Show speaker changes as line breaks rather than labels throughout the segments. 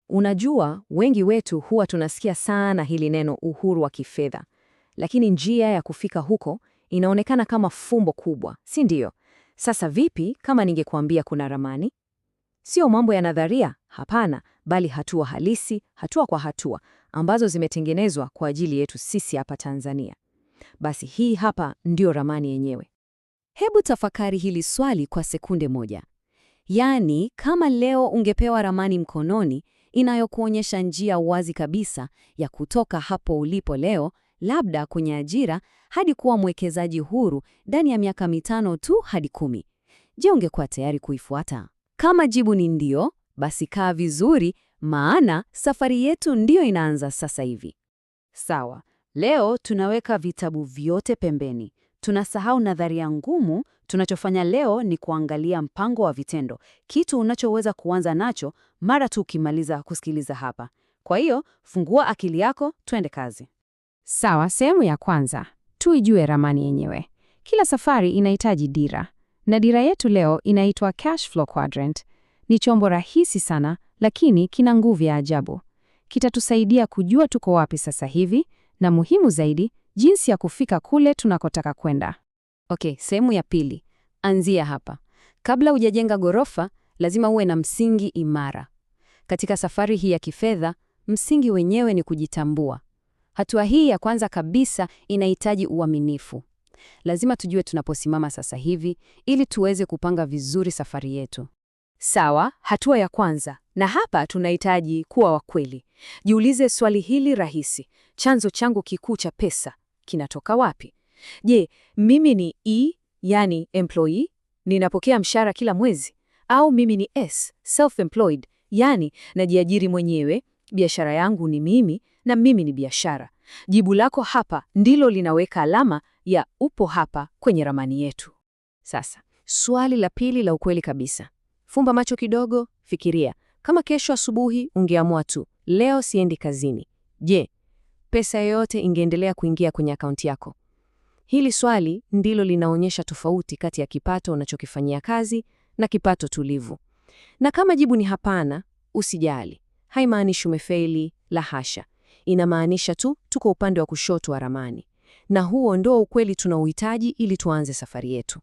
Unajua, wengi wetu huwa tunasikia sana hili neno uhuru wa kifedha, lakini njia ya kufika huko inaonekana kama fumbo kubwa, si ndio? Sasa vipi kama ningekuambia kuna ramani? Sio mambo ya nadharia, hapana, bali hatua halisi, hatua kwa hatua, ambazo zimetengenezwa kwa ajili yetu sisi hapa Tanzania. Basi hii hapa ndio ramani yenyewe. Hebu tafakari hili swali kwa sekunde moja. Yaani, kama leo ungepewa ramani mkononi inayokuonyesha njia wazi kabisa ya kutoka hapo ulipo leo, labda kwenye ajira, hadi kuwa mwekezaji huru ndani ya miaka 5 tu hadi 10. Je, ungekuwa tayari kuifuata? Kama jibu ni ndio, basi kaa vizuri, maana safari yetu ndio inaanza sasa hivi. Sawa, leo tunaweka vitabu vyote pembeni. Tunasahau nadharia ngumu. Tunachofanya leo ni kuangalia mpango wa vitendo, kitu unachoweza kuanza nacho mara tu ukimaliza kusikiliza hapa. Kwa hiyo, fungua akili yako, twende kazi.
Sawa, sehemu ya kwanza, tuijue ramani yenyewe. Kila safari inahitaji dira, na dira yetu leo inaitwa Cash Flow Quadrant. Ni chombo rahisi sana, lakini kina nguvu ya ajabu. Kitatusaidia kujua tuko wapi sasa hivi, na muhimu zaidi, jinsi ya kufika kule tunakotaka kwenda.
Okay, sehemu ya pili. Anzia hapa. Kabla hujajenga ghorofa, lazima uwe na msingi imara. Katika safari hii ya kifedha, msingi wenyewe ni kujitambua. Hatua hii ya kwanza kabisa inahitaji uaminifu. Lazima tujue tunaposimama sasa hivi ili tuweze kupanga vizuri safari yetu. Sawa, hatua ya kwanza. Na hapa tunahitaji kuwa wa kweli. Jiulize swali hili rahisi. Chanzo changu kikuu cha pesa kinatoka wapi? Je, mimi ni E, yani employee, ninapokea mshahara kila mwezi? Au mimi ni S, self-employed, yani najiajiri mwenyewe, biashara yangu ni mimi na mimi ni biashara? Jibu lako hapa ndilo linaweka alama ya upo hapa kwenye ramani yetu. Sasa, swali la pili la ukweli kabisa. Fumba macho kidogo, fikiria. Kama kesho asubuhi ungeamua tu, leo siendi kazini. Je, pesa yoyote ingeendelea kuingia kwenye akaunti yako? Hili swali ndilo linaonyesha tofauti kati ya kipato unachokifanyia kazi na kipato tulivu. Na kama jibu ni hapana, usijali. Haimaanishi umefeli, la hasha. Inamaanisha tu tuko upande wa kushoto wa ramani. Na huo ndio ukweli tunaohitaji ili tuanze safari yetu.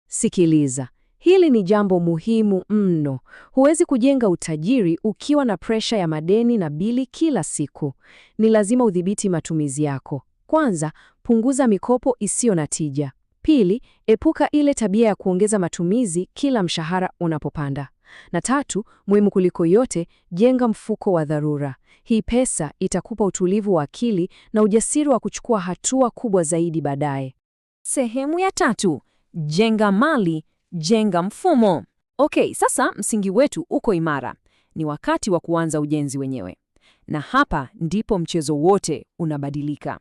Sikiliza, hili ni jambo muhimu mno. Huwezi kujenga utajiri ukiwa na presha ya madeni na bili kila siku. Ni lazima udhibiti matumizi yako. Kwanza, punguza mikopo isiyo na tija. Pili, epuka ile tabia ya kuongeza matumizi kila mshahara unapopanda. Na tatu, muhimu kuliko yote, jenga mfuko wa dharura. Hii pesa itakupa utulivu wa akili na ujasiri wa kuchukua hatua kubwa zaidi baadaye. Sehemu ya tatu, jenga mali, jenga mfumo. Okay, sasa msingi wetu uko imara. Ni wakati wa kuanza ujenzi wenyewe. Na hapa ndipo mchezo wote unabadilika.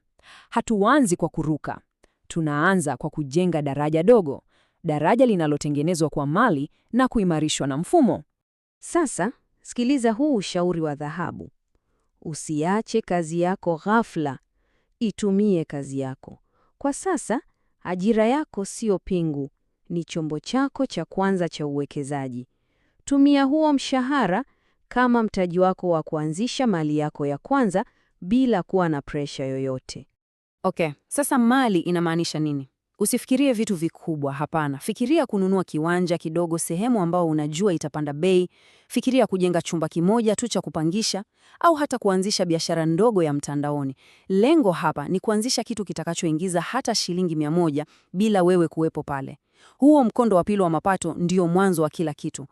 Hatuanzi kwa kuruka. Tunaanza kwa kujenga daraja dogo. Daraja linalotengenezwa kwa mali na kuimarishwa na mfumo. Sasa, sikiliza huu ushauri wa dhahabu. Usiache kazi yako ghafla. Itumie kazi yako. Kwa sasa, ajira yako sio pingu. Ni chombo chako cha kwanza cha uwekezaji. Tumia huo mshahara kama mtaji wako wa kuanzisha mali yako ya kwanza bila kuwa na presha yoyote. Okay, sasa mali inamaanisha nini? Usifikirie vitu vikubwa, hapana. Fikiria kununua kiwanja kidogo sehemu ambao unajua itapanda bei. Fikiria kujenga chumba kimoja tu cha kupangisha au hata kuanzisha biashara ndogo ya mtandaoni. Lengo hapa ni kuanzisha kitu kitakachoingiza hata shilingi 100 bila wewe kuwepo pale. Huo mkondo wa pili wa mapato ndio mwanzo wa kila kitu.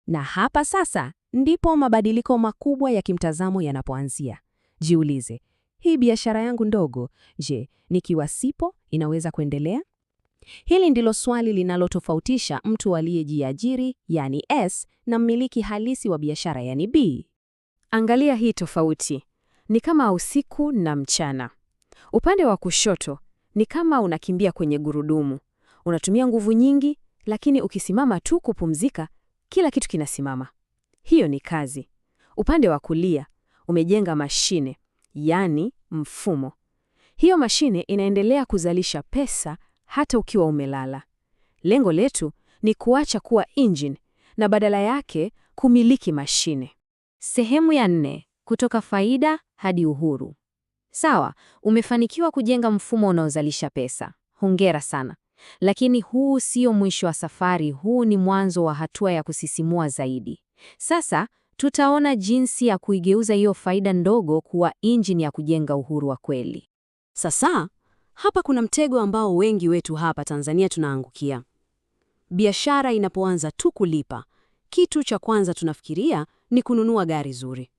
Na hapa sasa ndipo mabadiliko makubwa ya kimtazamo yanapoanzia. Jiulize, hii biashara yangu ndogo, je, nikiwa sipo inaweza kuendelea? Hili ndilo swali linalotofautisha mtu aliyejiajiri, yani S, na mmiliki halisi wa biashara, yani B. Angalia hii tofauti. Ni kama usiku na mchana. Upande wa kushoto ni kama unakimbia kwenye gurudumu. Unatumia nguvu nyingi, lakini ukisimama tu kupumzika, kila kitu kinasimama. Hiyo ni kazi. Upande wa kulia umejenga mashine, yani mfumo. Hiyo mashine inaendelea kuzalisha pesa hata ukiwa umelala. Lengo letu ni kuacha kuwa engine na badala yake kumiliki mashine. Sehemu ya 4, kutoka faida hadi uhuru. Sawa, umefanikiwa kujenga mfumo unaozalisha pesa. Hongera sana. Lakini huu sio mwisho wa safari, huu ni mwanzo wa hatua ya kusisimua zaidi. Sasa, tutaona jinsi ya kuigeuza hiyo faida ndogo kuwa injini ya kujenga uhuru wa kweli.
Sasa, hapa kuna mtego ambao wengi wetu hapa Tanzania tunaangukia. Biashara inapoanza tu kulipa, kitu cha kwanza tunafikiria ni kununua gari zuri.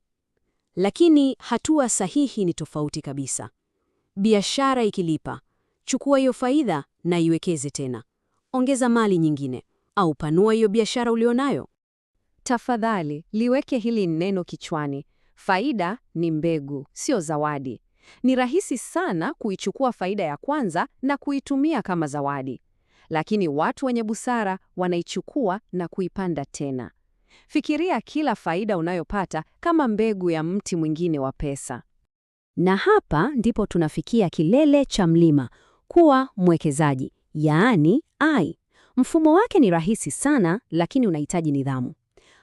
Lakini hatua sahihi ni tofauti kabisa. Biashara ikilipa, chukua hiyo faida na iwekeze tena. Ongeza mali nyingine au panua hiyo biashara ulionayo.
Tafadhali, liweke hili neno kichwani. Faida ni mbegu, sio zawadi. Ni rahisi sana kuichukua faida ya kwanza na kuitumia kama zawadi. Lakini watu wenye busara wanaichukua na kuipanda tena. Fikiria kila faida unayopata kama mbegu ya mti mwingine wa pesa.
Na hapa ndipo tunafikia kilele cha mlima, kuwa mwekezaji, yaani I. Mfumo wake ni rahisi sana, lakini unahitaji nidhamu.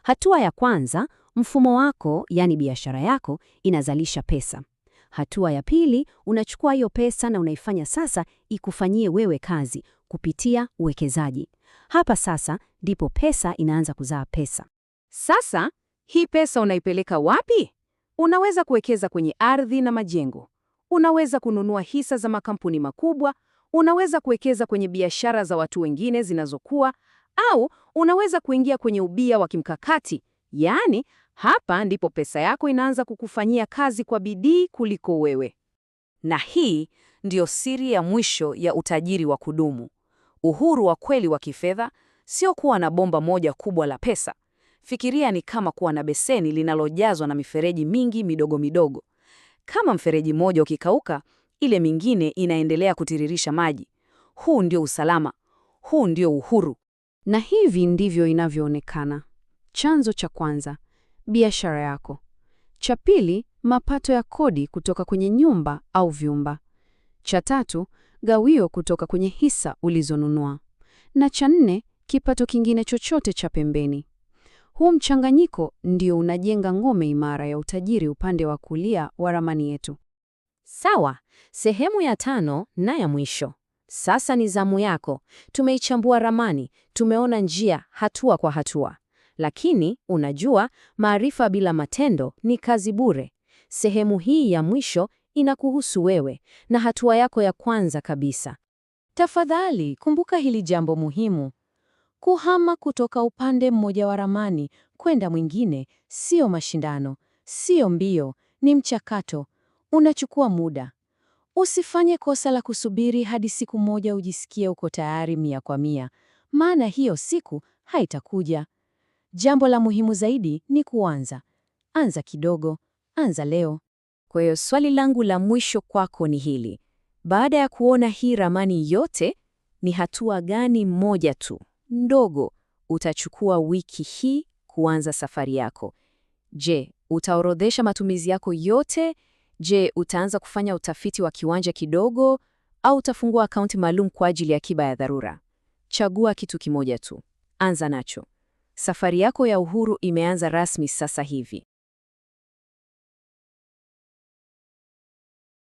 Hatua ya kwanza, mfumo wako, yaani biashara yako, inazalisha pesa. Hatua ya pili, unachukua hiyo pesa na unaifanya sasa ikufanyie wewe kazi kupitia uwekezaji. Hapa sasa ndipo pesa inaanza kuzaa pesa.
Sasa, hii pesa unaipeleka wapi? Unaweza kuwekeza kwenye ardhi na majengo. Unaweza kununua hisa za makampuni makubwa. Unaweza kuwekeza kwenye biashara za watu wengine zinazokuwa, au unaweza kuingia kwenye ubia wa kimkakati. Yaani, hapa ndipo pesa yako inaanza kukufanyia kazi kwa bidii kuliko wewe.
Na hii ndiyo siri ya mwisho ya utajiri wa kudumu. Uhuru wa kweli wa kifedha sio kuwa na bomba moja kubwa la pesa. Fikiria ni kama kuwa na beseni linalojazwa na mifereji mingi midogo midogo. Kama mfereji mmoja ukikauka, ile mingine inaendelea kutiririsha maji. Huu ndio usalama. Huu ndio uhuru.
Na hivi ndivyo inavyoonekana. Chanzo cha kwanza, biashara yako. Cha pili, mapato ya kodi kutoka kwenye nyumba au vyumba. Cha tatu, gawio kutoka kwenye hisa ulizonunua. Na cha nne, kipato kingine chochote cha pembeni. Huu mchanganyiko ndio unajenga ngome imara ya utajiri upande wa kulia wa ramani yetu.
Sawa, sehemu ya 5 na ya mwisho. Sasa ni zamu yako. Tumeichambua ramani, tumeona njia hatua kwa hatua. Lakini, unajua, maarifa bila matendo ni kazi bure. Sehemu hii ya mwisho inakuhusu wewe na hatua yako ya kwanza kabisa. Tafadhali, kumbuka hili jambo muhimu. Kuhama kutoka upande mmoja wa ramani kwenda mwingine sio mashindano, sio mbio, ni mchakato. Unachukua muda. Usifanye kosa la kusubiri hadi siku moja ujisikie uko tayari 100%, maana hiyo siku haitakuja. Jambo la muhimu zaidi ni kuanza. Anza kidogo, anza leo. Kwa hiyo swali langu la mwisho kwako ni hili. Baada ya kuona hii ramani yote, ni hatua gani moja tu ndogo utachukua wiki hii kuanza safari yako? Je, utaorodhesha matumizi yako yote? Je, utaanza kufanya utafiti wa kiwanja kidogo? Au utafungua akaunti maalum kwa ajili ya akiba ya dharura? Chagua kitu kimoja tu. Anza nacho. Safari yako ya uhuru imeanza rasmi sasa hivi.